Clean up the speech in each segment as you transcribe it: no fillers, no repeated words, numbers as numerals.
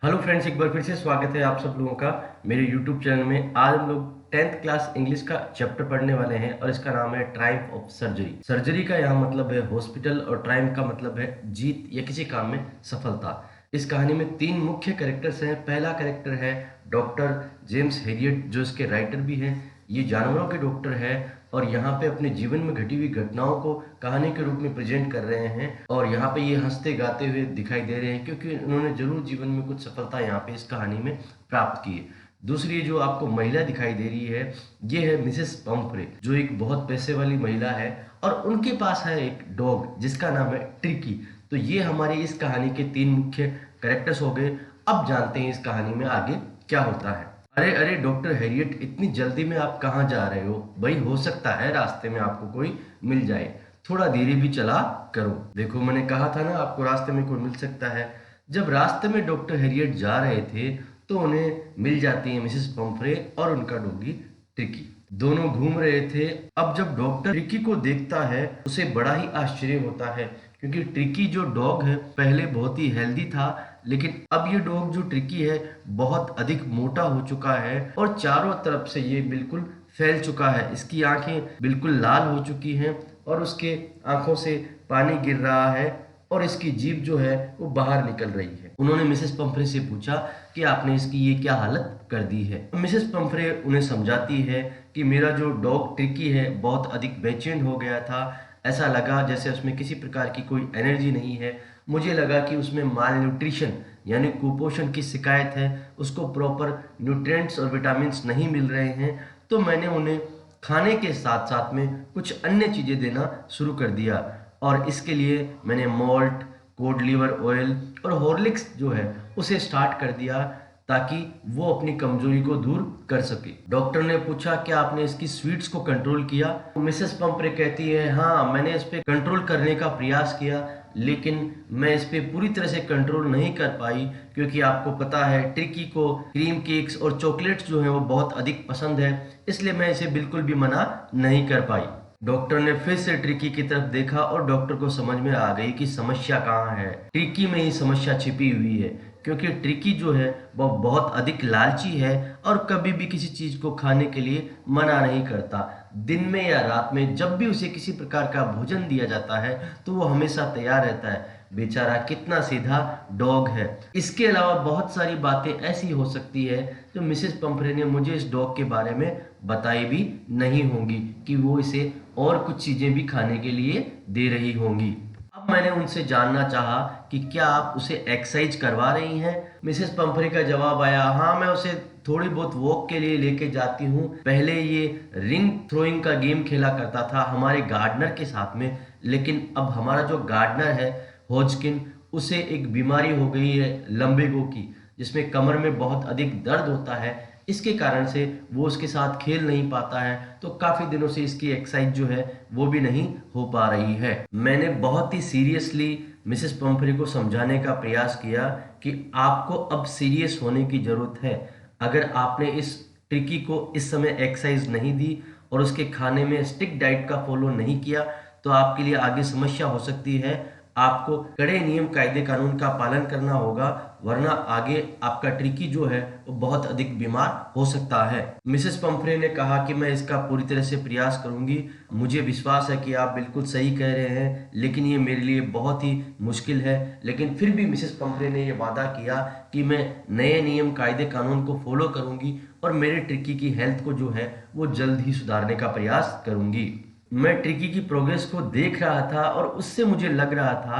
Hello friends, एक बार फिर से स्वागत है आप सब लोगों का मेरे यूट्यूब चैनल में। आज हम लोग 10th क्लास इंग्लिश का चैप्टर पढ़ने वाले हैं और इसका नाम है ट्रायम्फ ऑफ सर्जरी। सर्जरी का यहाँ मतलब है हॉस्पिटल और ट्रायम्फ का मतलब है जीत या किसी काम में सफलता। इस कहानी में तीन मुख्य कैरेक्टर्स हैं। पहला कैरेक्टर है डॉक्टर जेम्स हेरियट, जो इसके राइटर भी हैं। ये जानवरों के डॉक्टर है और यहाँ पे अपने जीवन में घटी हुई घटनाओं को कहानी के रूप में प्रेजेंट कर रहे हैं और यहाँ पे ये हंसते गाते हुए दिखाई दे रहे हैं क्योंकि उन्होंने जरूर जीवन में कुछ सफलता यहाँ पे इस कहानी में प्राप्त की है। दूसरी जो आपको महिला दिखाई दे रही है, ये है मिसेस पंफ्रे, जो एक बहुत पैसे वाली महिला है और उनके पास है एक डॉग जिसका नाम है ट्रिकी। तो ये हमारी इस कहानी के तीन मुख्य कैरेक्टर्स हो गए। अब जानते हैं इस कहानी में आगे क्या होता है। अरे अरे डॉक्टर हैरियट, इतनी जल्दी में आप कहाँ जा रहे हो? भाई हो सकता है रास्ते में आपको कोई मिल जाए, थोड़ा धीरे भी चला करो। देखो मैंने कहा था ना आपको रास्ते में कोई मिल सकता है। जब रास्ते में डॉक्टर हैरियट जा रहे थे तो उन्हें मिल जाती है मिसेस पंफ्रे और उनका डॉगी ट्रिकी। दोनों घूम रहे थे। अब जब डॉक्टर ट्रिकी को देखता है उसे बड़ा ही आश्चर्य होता है क्योंकि ट्रिकी जो डॉग है पहले बहुत ही हेल्दी था, लेकिन अब ये डॉग जो ट्रिकी है बहुत अधिक मोटा हो चुका है और चारों तरफ से ये बिल्कुल फैल चुका है। इसकी आंखें बिल्कुल लाल हो चुकी हैं और उसके आंखों से पानी गिर रहा है और इसकी जीभ जो है वो बाहर निकल रही है। उन्होंने मिसेस पंफ्रे से पूछा कि आपने इसकी ये क्या हालत कर दी है। मिसेस पंफ्रे उन्हें समझाती है कि मेरा जो डॉग ट्रिकी है बहुत अधिक बेचैन हो गया था। ऐसा लगा जैसे उसमें किसी प्रकार की कोई एनर्जी नहीं है। मुझे लगा कि उसमें माल न्यूट्रिशन यानी कुपोषण की शिकायत है, उसको प्रॉपर न्यूट्रिएंट्स और विटामिन्स नहीं मिल रहे हैं। तो मैंने उन्हें खाने के साथ साथ में कुछ अन्य चीज़ें देना शुरू कर दिया और इसके लिए मैंने मॉल्ट, कोड लीवर ऑयल और हॉर्लिक्स जो है उसे स्टार्ट कर दिया ताकि वो अपनी कमजोरी को दूर कर सके। डॉक्टर ने पूछा क्या आपने इसकी स्वीट्स को कंट्रोल किया? मिसेस पंपरे कहती है हाँ, मैंने इस पे कंट्रोल करने का प्रयास किया, लेकिन मैं इस पे पूरी तरह से कंट्रोल नहीं कर पाई क्योंकि आपको पता है ट्रिकी को क्रीम केक्स और चॉकलेट्स जो है वो बहुत अधिक पसंद है, इसलिए मैं इसे बिल्कुल भी मना नहीं कर पाई। डॉक्टर ने फिर से ट्रिकी की तरफ देखा और डॉक्टर को समझ में आ गई कि समस्या कहाँ है। ट्रिकी में ही समस्या छिपी हुई है क्योंकि ट्रिकी जो है वह बहुत अधिक लालची है और कभी भी किसी चीज को खाने के लिए मना नहीं करता। दिन में या रात में जब भी उसे किसी प्रकार का भोजन दिया जाता है तो वो हमेशा तैयार रहता है। बेचारा कितना सीधा डॉग है। इसके अलावा बहुत सारी बातें ऐसी हो सकती है जो मिसेस पंफ्रे ने मुझे इस डॉग के बारे में बताई भी नहीं होंगी कि वो इसे और कुछ चीजें भी खाने के लिए दे रही होंगी। अब मैंने उनसे जानना चाहा कि क्या आप उसे एक्सरसाइज करवा रही हैं? मिसेस पंफ्रे का जवाब आया हाँ, मैं उसे थोड़ी बहुत वॉक के लिए लेके जाती हूँ। पहले ये रिंग थ्रोइंग का गेम खेला करता था हमारे गार्डनर के साथ में, लेकिन अब हमारा जो गार्डनर है हॉजकिन, उसे एक बीमारी हो गई है लंबेगो की, जिसमें कमर में बहुत अधिक दर्द होता है। इसके कारण से वो उसके साथ खेल नहीं पाता है, तो काफी दिनों से इसकी एक्सरसाइज जो है वो भी नहीं हो पा रही है। मैंने बहुत ही सीरियसली मिसेस पंफ्रे को समझाने का प्रयास किया कि आपको अब सीरियस होने की जरूरत है। अगर आपने इस ट्रिकी को इस समय एक्सरसाइज नहीं दी और उसके खाने में स्टिक डाइट का फॉलो नहीं किया तो आपके लिए आगे समस्या हो सकती है। आपको कड़े नियम कायदे कानून का पालन करना होगा, वरना आगे आपका ट्रिकी जो है वो बहुत अधिक बीमार हो सकता है। मिसेस पंफ्रे ने कहा कि मैं इसका पूरी तरह से प्रयास करूंगी। मुझे विश्वास है कि आप बिल्कुल सही कह रहे हैं, लेकिन ये मेरे लिए बहुत ही मुश्किल है। लेकिन फिर भी मिसेस पंफ्रे ने यह वादा किया कि मैं नए नियम कायदे कानून को फॉलो करूंगी और मेरे ट्रिकी की हेल्थ को जो है वो जल्द ही सुधारने का प्रयास करूंगी। मैं ट्रिकी की प्रोग्रेस को देख रहा था और उससे मुझे लग रहा था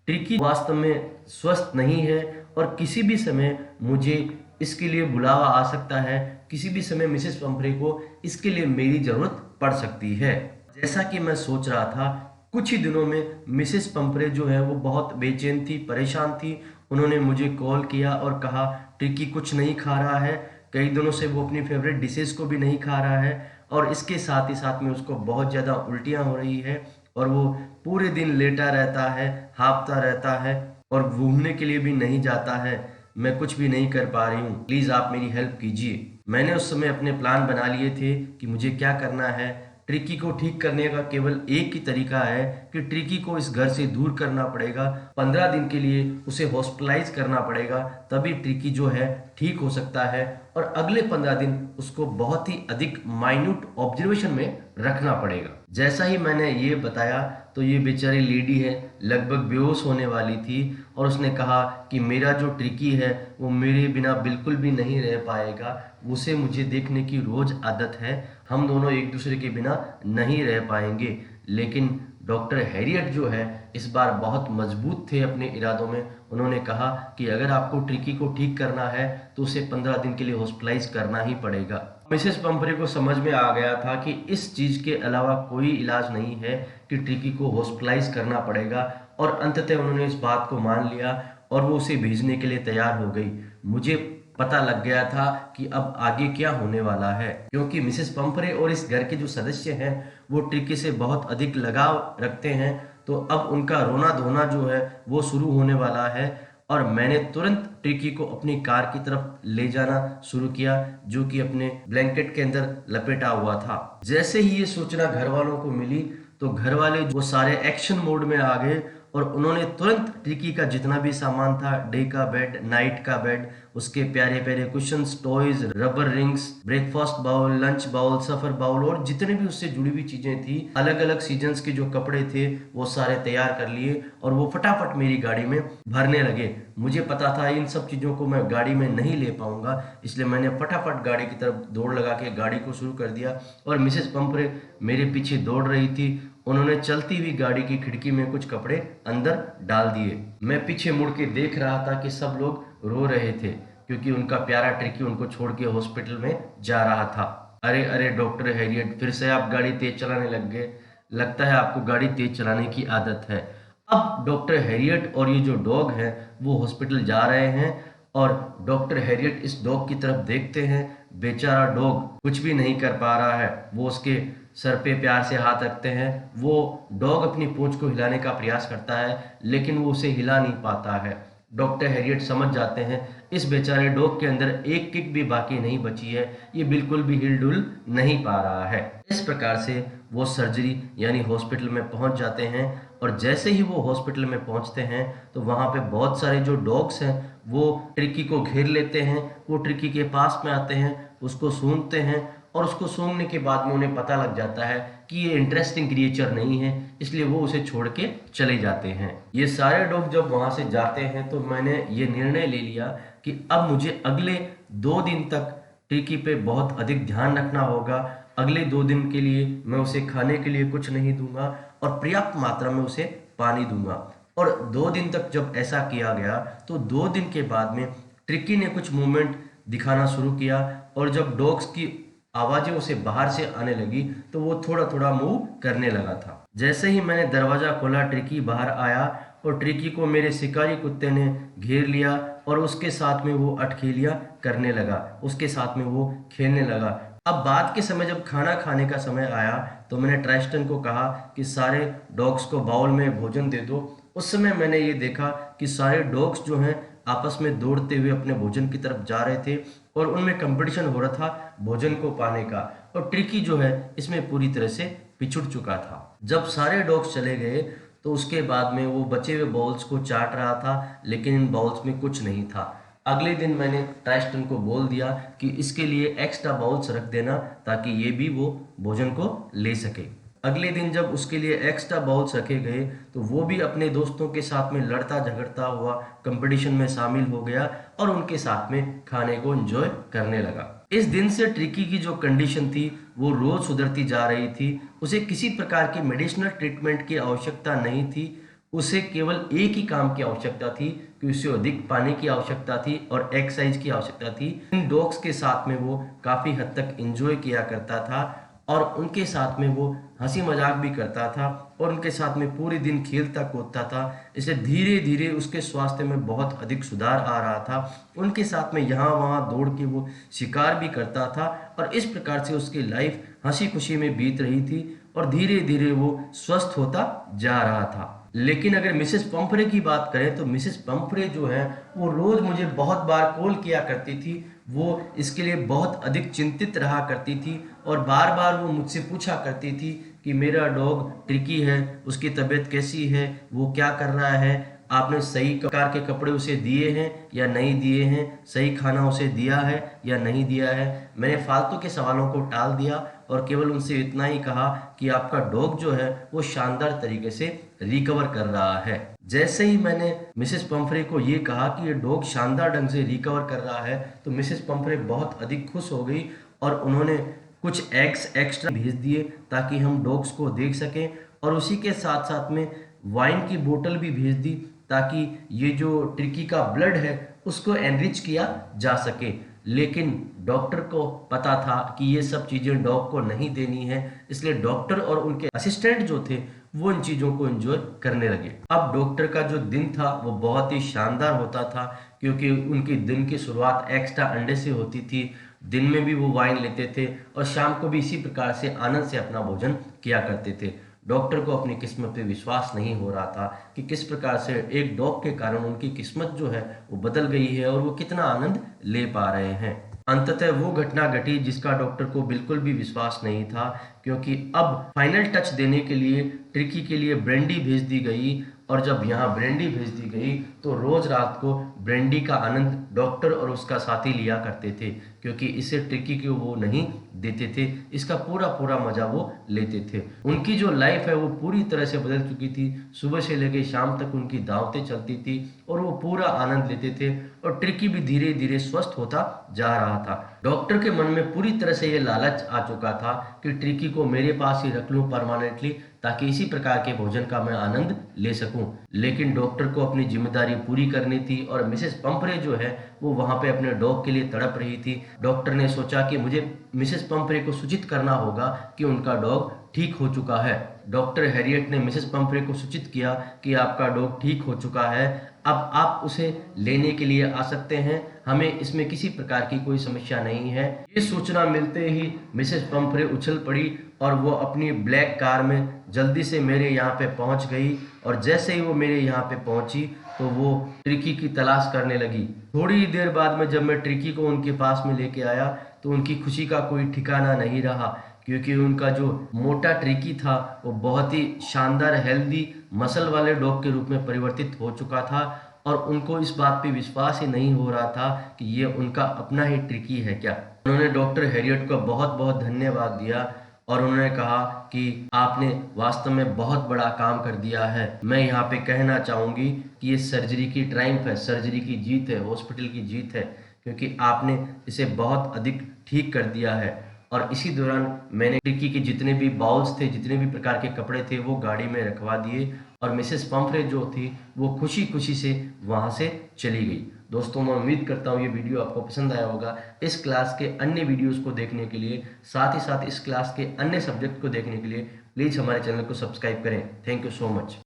ट्रिकी वास्तव में स्वस्थ नहीं है और किसी भी समय मुझे इसके लिए बुलावा आ सकता है। किसी भी समय मिसेस पंफ्रे को इसके लिए मेरी जरूरत पड़ सकती है। जैसा कि मैं सोच रहा था, कुछ ही दिनों में मिसेस पंफ्रे जो है वो बहुत बेचैन थी, परेशान थी। उन्होंने मुझे कॉल किया और कहा ट्रिकी कुछ नहीं खा रहा है, कई दिनों से वो अपनी फेवरेट डिशेस को भी नहीं खा रहा है और इसके साथ ही साथ में उसको बहुत ज़्यादा उल्टियाँ हो रही है और वो पूरे दिन लेटा रहता है, हाँफता रहता है और घूमने के लिए भी नहीं जाता है। मैं कुछ भी नहीं कर पा रही हूँ, प्लीज़ आप मेरी हेल्प कीजिए। मैंने उस समय अपने प्लान बना लिए थे कि मुझे क्या करना है। ट्रिकी को ठीक करने का केवल एक ही तरीका है कि ट्रिकी को इस घर से दूर करना पड़ेगा। 15 दिन के लिए उसे हॉस्पिटलाइज करना पड़ेगा, तभी ट्रिकी जो है ठीक हो सकता है। और अगले 15 दिन उसको बहुत ही अधिक माइन्यूट ऑब्जर्वेशन में रखना पड़ेगा। जैसा ही मैंने ये बताया तो ये बेचारी लेडी है लगभग बेहोश होने वाली थी, और उसने कहा कि मेरा जो ट्रिकी है वो मेरे बिना बिल्कुल भी नहीं रह पाएगा, उसे मुझे देखने की रोज आदत है, हम दोनों एक दूसरे के बिना नहीं रह पाएंगे। लेकिन डॉक्टर हैरियट जो है इस बार बहुत मजबूत थे अपने इरादों में। उन्होंने कहा कि अगर आपको ट्रिकी को ठीक करना है तो उसे 15 दिन के लिए हॉस्पिटलाइज करना ही पड़ेगा। मिसेस पंपरे को समझ में आ गया था कि इस चीज के अलावा कोई इलाज नहीं है कि ट्रिकी को हॉस्पिटलाइज करना पड़ेगा, और अंततः उन्होंने इस बात को मान लिया और वो उसे भेजने के लिए तैयार हो गई। मुझे पता लग गया था कि अब आगे क्या होने वाला है, क्योंकि मिसेस पंपरे और इस घर के जो सदस्य हैं वो ट्रिकी से बहुत अधिक लगाव रखते हैं। तो अब उनका रोना धोना जो है वो शुरू होने वाला है, और मैंने तुरंत ट्रिकी को अपनी कार की तरफ ले जाना शुरू किया, जो कि अपने ब्लैंकेट के अंदर लपेटा हुआ था। जैसे ही ये सूचना घर वालों को मिली तो घर वाले वो सारे एक्शन मोड में आ गए, और उन्होंने तुरंत ट्रिकी का जितना भी सामान था, डे का बेड, नाइट का बेड, उसके प्यारे प्यारे cushions, toys, rubber rings, breakfast bowl, lunch bowl, supper bowl, और जितने भी उससे जुड़ी हुई चीजें थी, अलग अलग सीजन्स के जो कपड़े थे वो सारे तैयार कर लिए, और वो फटाफट मेरी गाड़ी में भरने लगे। मुझे पता था इन सब चीजों को मैं गाड़ी में नहीं ले पाऊंगा, इसलिए मैंने फटाफट गाड़ी की तरफ दौड़ लगा के गाड़ी को शुरू कर दिया, और मिसेस पंपरे मेरे पीछे दौड़ रही थी। उन्होंने चलती हुई गाड़ी की खिड़की में कुछ कपड़े अंदर डाल दिए। मैं पीछे मुड़ के देख रहा था कि सब लोग रो रहे थे, क्योंकि उनका प्यारा ट्रिकी उनको छोड़ के हॉस्पिटल में जा रहा था। अरे अरे डॉक्टर हैरियट, फिर से आप गाड़ी तेज चलाने लग गए, लगता है आपको गाड़ी तेज चलाने की आदत है। अब डॉक्टर हैरियट और ये जो डॉग है वो हॉस्पिटल जा रहे हैं, और डॉक्टर हैरियट इस डॉग की तरफ देखते हैं। बेचारा डॉग कुछ भी नहीं कर पा रहा है। वो उसके सर पे प्यार से हाथ रखते हैं। वो डॉग अपनी पूंछ को हिलाने का प्रयास करता है, लेकिन वो उसे हिला नहीं पाता है। डॉक्टर हैरियट समझ जाते हैं इस बेचारे डॉग के अंदर एक किक भी बाकी नहीं बची है, ये बिल्कुल भी हिलडुल नहीं पा रहा है। इस प्रकार से वो सर्जरी यानी हॉस्पिटल में पहुंच जाते हैं, और जैसे ही वो हॉस्पिटल में पहुंचते हैं तो वहां पे बहुत सारे जो डॉग्स हैं वो ट्रिकी को घेर लेते हैं। वो ट्रिकी के पास में आते हैं, उसको सूंघते हैं, और उसको सूंघने के बाद में उन्हें पता लग जाता है कि ये इंटरेस्टिंग क्रिएचर नहीं है, इसलिए वो उसे छोड़ के चले जाते हैं। ये सारे डॉग जब वहां से जाते हैं तो मैंने ये निर्णय ले लिया कि अब मुझे अगले 2 दिन तक ट्रिकी पे बहुत अधिक ध्यान रखना होगा। अगले 2 दिन के लिए मैं उसे खाने के लिए कुछ नहीं दूंगा, और पर्याप्त मात्रा में उसे पानी दूंगा। और 2 दिन तक जब ऐसा किया गया तो 2 दिन के बाद में ट्रिकी ने कुछ मूवमेंट दिखाना शुरू किया, और जब डॉग्स की आवाजें उसे बाहर से आने लगी तो वो थोड़ा थोड़ा मूव करने लगा था। जैसे ही मैंने दरवाजा खोला ट्रिकी बाहर आया, और ट्रिकी को मेरे शिकारी कुत्ते ने घेर लिया, और उसके साथ में वो अठखेलियां करने लगा, उसके साथ में वो खेलने लगा। अब बाद के समय जब खाना खाने का समय आया तो मैंने ट्राइस्टन को कहा कि सारे डॉग्स को बाउल में भोजन दे दो। उस समय मैंने ये देखा कि सारे डॉग्स जो हैं आपस में दौड़ते हुए अपने भोजन की तरफ जा रहे थे, और उनमें कंपटीशन हो रहा था भोजन को पाने का, और ट्रिकी जो है इसमें पूरी तरह से पिछुड़ चुका था। जब सारे डॉग्स चले गए तो उसके बाद में वो बचे हुए बाउल्स को चाट रहा था, लेकिन इन बाउल्स में कुछ नहीं था। अगले दिन मैंने ट्राइस्टन को बोल दिया कि इसके लिए एक्स्ट्रा बाउल्स रख देना, ताकि ये भी वो भोजन को ले सके। अगले दिन जब उसके लिए एक्स्ट्रा बाउल्स रखे गए तो वो भी अपने दोस्तों के साथ में लड़ता झगड़ता हुआ कंपटीशन में शामिल हो गया, और उनके साथ में खाने को एंजॉय करने लगा। इस दिन से ट्रिकी की जो कंडीशन थी वो रोज सुधरती जा रही थी। उसे किसी प्रकार की मेडिसिनल ट्रीटमेंट की आवश्यकता नहीं थी, उसे केवल एक ही काम की आवश्यकता थी कि उसे अधिक पानी की आवश्यकता थी और एक्सरसाइज की आवश्यकता थी। इन डॉग्स के साथ में वो काफी हद तक एंजॉय किया करता था, और उनके साथ में वो हंसी मजाक भी करता था, और उनके साथ में पूरे दिन खेलता कूदता था। इसे धीरे धीरे उसके स्वास्थ्य में बहुत अधिक सुधार आ रहा था। उनके साथ में यहाँ वहाँ दौड़ के वो शिकार भी करता था, और इस प्रकार से उसकी लाइफ हंसी खुशी में बीत रही थी, और धीरे धीरे वो स्वस्थ होता जा रहा था। लेकिन अगर मिसेस पंफरे की बात करें तो मिसेस पंफरे जो है वो रोज मुझे बहुत बार कॉल किया करती थी। वो इसके लिए बहुत अधिक चिंतित रहा करती थी और बार बार वो मुझसे पूछा करती थी कि मेरा डॉग ट्रिकी है, उसकी तबीयत कैसी है, वो क्या कर रहा है, आपने सही प्रकार के कपड़े उसे दिए हैं या नहीं दिए हैं, सही खाना उसे दिया है या नहीं दिया है। मैंने फालतू के सवालों को टाल दिया और केवल उनसे इतना ही कहा कि आपका डॉग जो है वो शानदार तरीके से रिकवर कर रहा है। जैसे ही मैंने मिसेस पंफरे को ये कहा कि ये डॉग शानदार ढंग से रिकवर कर रहा है तो मिसेस पंफरे बहुत अधिक खुश हो गई और उन्होंने कुछ एग्स एक्स्ट्रा भेज दिए ताकि हम डॉग्स को देख सकें, और उसी के साथ साथ में वाइन की बोतल भी भेज दी ताकि ये जो ट्रिकी का ब्लड है उसको एनरिच किया जा सके। लेकिन डॉक्टर को पता था कि ये सब चीज़ें डॉग को नहीं देनी है, इसलिए डॉक्टर और उनके असिस्टेंट जो थे वो इन चीज़ों को एंजॉय करने लगे। अब डॉक्टर का जो दिन था वो बहुत ही शानदार होता था क्योंकि उनकी दिन की शुरुआत एक्स्ट्रा अंडे से होती थी। दिन में भी वो वाइन लेते थे और शाम को भी इसी प्रकार से आनंद से अपना भोजन किया करते थे। डॉक्टर को अपनी किस्मत पे विश्वास नहीं हो रहा था कि किस प्रकार से एक डॉग के कारण उनकी किस्मत जो है वो बदल गई है और वो कितना आनंद ले पा रहे हैं। अंततः वो घटना घटी जिसका डॉक्टर को बिल्कुल भी विश्वास नहीं था, क्योंकि अब फाइनल टच देने के लिए ट्रिकी के लिए ब्रेंडी भेज दी गई। और जब यहाँ ब्रेंडी भेज दी गई तो रोज रात को ब्रेंडी का आनंद डॉक्टर और उसका साथी लिया करते थे, क्योंकि इसे ट्रिकी को वो नहीं देते थे, इसका पूरा पूरा मजा वो लेते थे। उनकी जो लाइफ है वो पूरी तरह से बदल चुकी थी। सुबह से लेकर शाम तक उनकी दावतें चलती थी और वो पूरा आनंद लेते थे और ट्रिकी भी धीरे धीरे स्वस्थ होता जा रहा था। डॉक्टर के मन में पूरी तरह से ये लालच आ चुका था कि ट्रिकी को मेरे पास ही रख लूं परमानेंटली, ताकि इसी प्रकार के भोजन का मैं आनंद ले सकूं। लेकिन डॉक्टर को अपनी जिम्मेदारी पूरी करनी थी और मिसेस पंफरे जो है वो वहां पे अपने डॉग के लिए तड़प रही थी। डॉक्टर ने सोचा कि मुझे मिसेस पंफरे को सूचित करना होगा कि उनका डॉग ठीक हो चुका है। डॉक्टर हैरियट ने मिसेस पंफरे को सूचित किया कि आपका डॉग ठीक हो चुका है, अब आप उसे लेने के लिए आ सकते हैं, हमें इसमें किसी प्रकार की कोई समस्या नहीं है। ये सूचना मिलते ही मिसेस पंफरे उछल पड़ी और वो अपनी ब्लैक कार में जल्दी से मेरे यहाँ पे पहुँच गई। और जैसे ही वो मेरे यहाँ पे पहुँची तो वो ट्रिकी की तलाश करने लगी। थोड़ी ही देर बाद में जब मैं ट्रिकी को उनके पास में लेके आया तो उनकी खुशी का कोई ठिकाना नहीं रहा, क्योंकि उनका जो मोटा ट्रिकी था वो बहुत ही शानदार हेल्दी मसल वाले डॉग के रूप में परिवर्तित हो चुका था और उनको इस बात पे विश्वास ही नहीं हो रहा था कि ये उनका अपना ही ट्रिकी है क्या। उन्होंने डॉक्टर हैरियट को बहुत बहुत धन्यवाद दिया और उन्होंने कहा कि आपने वास्तव में बहुत बड़ा काम कर दिया है। मैं यहाँ पे कहना चाहूँगी कि ये सर्जरी की ट्रायम्फ है, सर्जरी की जीत है, हॉस्पिटल की जीत है, क्योंकि आपने इसे बहुत अधिक ठीक कर दिया है। और इसी दौरान मैंने ट्रिकी के जितने भी बाउल्स थे, जितने भी प्रकार के कपड़े थे वो गाड़ी में रखवा दिए और मिसेस पंफरे जो थी वो खुशी खुशी से वहाँ से चली गई। दोस्तों, मैं उम्मीद करता हूँ ये वीडियो आपको पसंद आया होगा। इस क्लास के अन्य वीडियोस को देखने के लिए, साथ ही साथ इस क्लास के अन्य सब्जेक्ट को देखने के लिए प्लीज़ हमारे चैनल को सब्सक्राइब करें। Thank you so much.